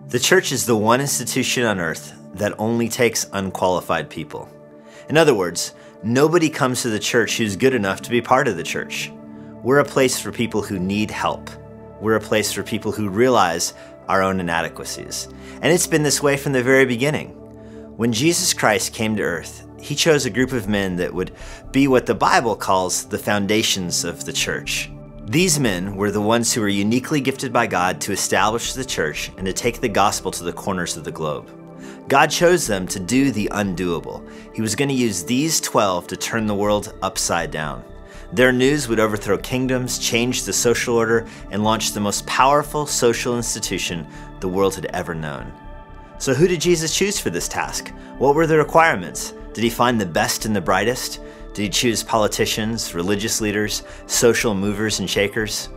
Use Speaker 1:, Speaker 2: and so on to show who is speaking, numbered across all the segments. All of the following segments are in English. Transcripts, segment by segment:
Speaker 1: The church is the one institution on earth that only takes unqualified people. In other words, nobody comes to the church who's good enough to be part of the church. We're a place for people who need help. We're a place for people who realize our own inadequacies. And it's been this way from the very beginning. When Jesus Christ came to earth, he chose a group of men that would be what the Bible calls the foundations of the church. These men were the ones who were uniquely gifted by God to establish the church and to take the gospel to the corners of the globe. God chose them to do the undoable. He was going to use these 12 to turn the world upside down. Their news would overthrow kingdoms, change the social order, and launch the most powerful social institution the world had ever known. So who did Jesus choose for this task? What were the requirements? Did he find the best and the brightest? Did he choose politicians, religious leaders, social movers and shakers?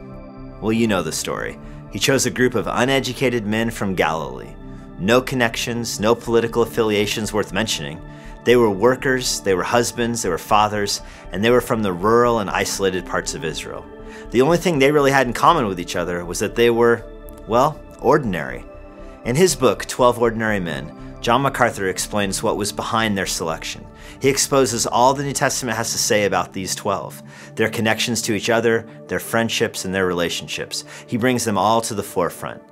Speaker 1: Well, you know the story. He chose a group of uneducated men from Galilee. No connections, no political affiliations worth mentioning. They were workers, they were husbands, they were fathers, and they were from the rural and isolated parts of Israel. The only thing they really had in common with each other was that they were, well, ordinary. In his book, 12 Ordinary Men, John MacArthur explains what was behind their selection. He exposes all the New Testament has to say about these 12, their connections to each other, their friendships, and their relationships. He brings them all to the forefront.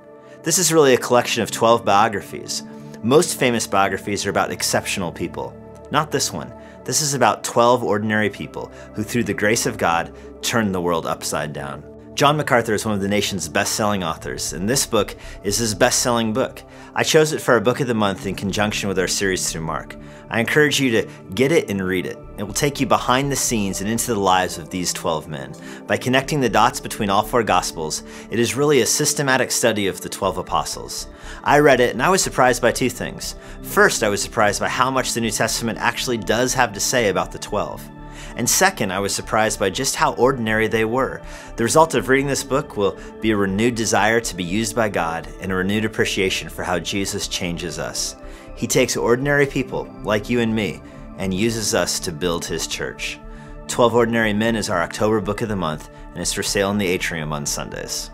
Speaker 1: This is really a collection of 12 biographies. Most famous biographies are about exceptional people. Not this one. This is about 12 ordinary people who, through the grace of God, turned the world upside down. John MacArthur is one of the nation's best-selling authors, and this book is his best-selling book. I chose it for our Book of the Month in conjunction with our series through Mark. I encourage you to get it and read it. It will take you behind the scenes and into the lives of these 12 men. By connecting the dots between all four Gospels, it is really a systematic study of the 12 apostles. I read it and I was surprised by two things. First, I was surprised by how much the New Testament actually does have to say about the 12. And second, I was surprised by just how ordinary they were. The result of reading this book will be a renewed desire to be used by God and a renewed appreciation for how Jesus changes us. He takes ordinary people like you and me and uses us to build his church. 12 Ordinary Men is our October Book of the Month, and it's for sale in the atrium on Sundays.